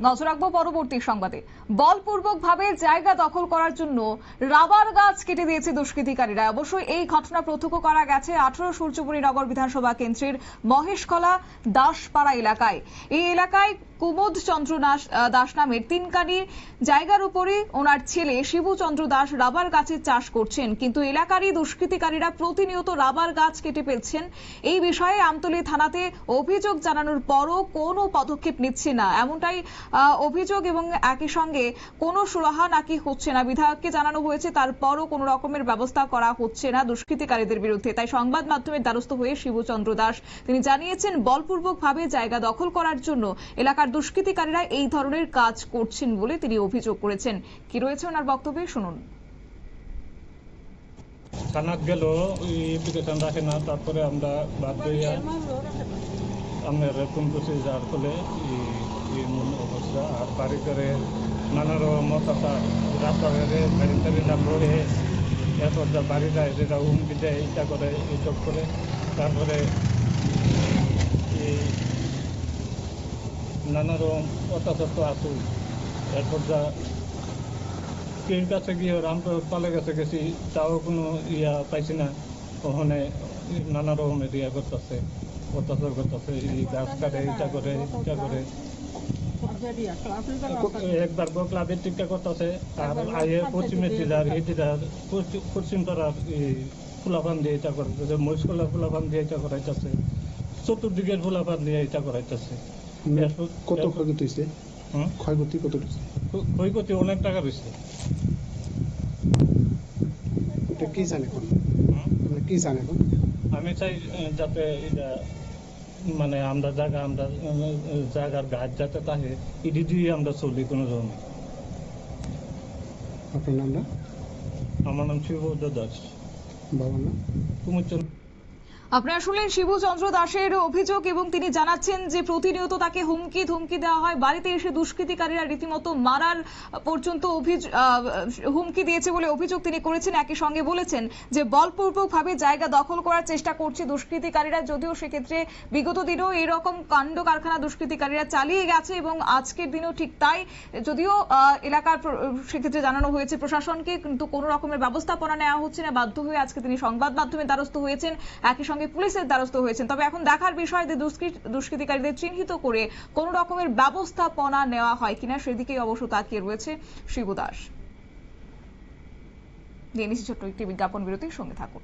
নজর রাখবো পরবর্তী সংবাদে। বলপূর্বক ভাবে জায়গা দখল করার জন্য রাবার গাছ কেটে দিয়েছে দুষ্কৃতিকারীরা। অবশ্যই এই ঘটনা প্রত্যক্ষ করা গেছে 18 সূর্যপুরী নগর বিধানসভা কেন্দ্রের মহেশখলা দাসপাড়া এলাকায়। এই এলাকায় কুমোদ চন্দ্র দাস নামের তিনকানি জায়গার উপরে ওনার ছেলে শিবু চন্দ্র দাস রাবার গাছের চাষ করছেন, কিন্তু এলাকারই দুষ্কৃতিকারীরা প্রতিনিয়ত রাবার গাছ কেটে ফেলছেন। এই বিষয়ে আমতলী থানাতে অভিযোগ জানানোর পরও কোনো পদক্ষেপ নিচ্ছে না, এমনটাই অভিযোগ, এবং একই সঙ্গে কোনো সুরাহা নাকি হচ্ছে না। বিধায়ককে জানানো হয়েছে, তারপরও কোনো রকমের ব্যবস্থা করা হচ্ছে না দুষ্কৃতিকারীদের বিরুদ্ধে। তাই সংবাদ মাধ্যমের দ্বারস্থ হয়ে শিবুচন্দ্র দাস তিনি জানিয়েছেন, বলপূর্বক ভাবে জায়গা দখল করার জন্য এলাকার দুষ্কৃতিকারীরা এই ধরনের কাজ করছেন বলে তিনি অভিযোগ করেছেন। কি রয়েছে ওনার বক্তব্যে শুনুন। থানাত গেল এপ্লিকেশন রাখে না, তারপরে আমরা বাধ্য হইয়া আমরা ফোন করছি, যার ফলে অবস্থা। আর বাড়ি করে নানা রকম মতাশা রাস্তাঘাটে গাড়ি টাড়ি না পড়ে এরপর যা বাড়িটা যেটা হুমকি দেয় এটা করে এইসব করে, তারপরে নানা রকম অত্যাচার তো আসুই। এরপর যা কের কাছে গিয়ে রামপুর পালে কাছে গেছি, তাও কোনো পাইছি না। ওখানে নানা রকমের করতেছে, অত্যাচার করতেছে, গাছ কাটে এটা করে এটা করে। একবার ক্লাবের টিকা করতেছে, আর আয়ে পশ্চিমের টিলার এই টিলার পশ্চিম পাড়ার ফুলাপান দিয়ে এটা করতেছে, মহিষকলার ফুলাপান দিয়ে এটা করাইতেছে, চতুর্দিকের ফুলাপান দিয়ে এটা করাইতেছে। কত ক্ষয়ক্ষতি হয়েছে? ক্ষয়ক্ষতি কত? ক্ষয়ক্ষতি অনেক টাকা রয়েছে। কি জানে এখন? কি জানে এখন? আমি চাই যাতে এটা মানে আমরা জায়গার গাছ যাতে থাকে, ইডি দিয়ে আমরা চলি কোনো ধরনের। আপনার নামটা? আমার নাম শিবচন্দ্র দাস। বাবার নাম? কুমোদ। আপনারা শুনলেন শিবুচন্দ্র দাসের অভিযোগ, এবং তিনি জানাচ্ছেন যে প্রতিনিয়ত তাকে হুমকি ধমকি দেওয়া হয়। বাড়িতে এসে দুষ্কৃতিকারীরা রীতিমতো মারার পর্যন্ত হুমকি দিয়েছে বলে অভিযোগ তিনি করেছেন। একই সঙ্গে বলেছেন যে বলপূর্বক ভাবে জায়গা দখল করার চেষ্টা করছে দুষ্কৃতিকারীরা, যদিও সেক্ষেত্রে বিগত দিনেও এরকম কাণ্ড কারখানা দুষ্কৃতিকারীরা চালিয়ে গেছে এবং আজকের দিনেও ঠিক তাই। যদিও এলাকার সেক্ষেত্রে জানানো হয়েছে প্রশাসনকে, কিন্তু কোনো রকমের ব্যবস্থাপনা নেওয়া হচ্ছে না। বাধ্য হয়ে আজকে তিনি সংবাদ মাধ্যমের দ্বারস্থ হয়েছেন, একই সঙ্গে পুলিশের দ্বারস্থ হয়েছেন। তবে এখন দেখার বিষয় যে দুষ্কৃতিকারীদের চিহ্নিত করে কোন রকমের ব্যবস্থাপনা নেওয়া হয় কিনা, সেদিকেই অবশ্য তাকিয়ে রয়েছে শিবু দাস। নিয়ে নিচ্ছি ছোট্ট একটি বিজ্ঞাপন বিরতির সঙ্গে থাকুন।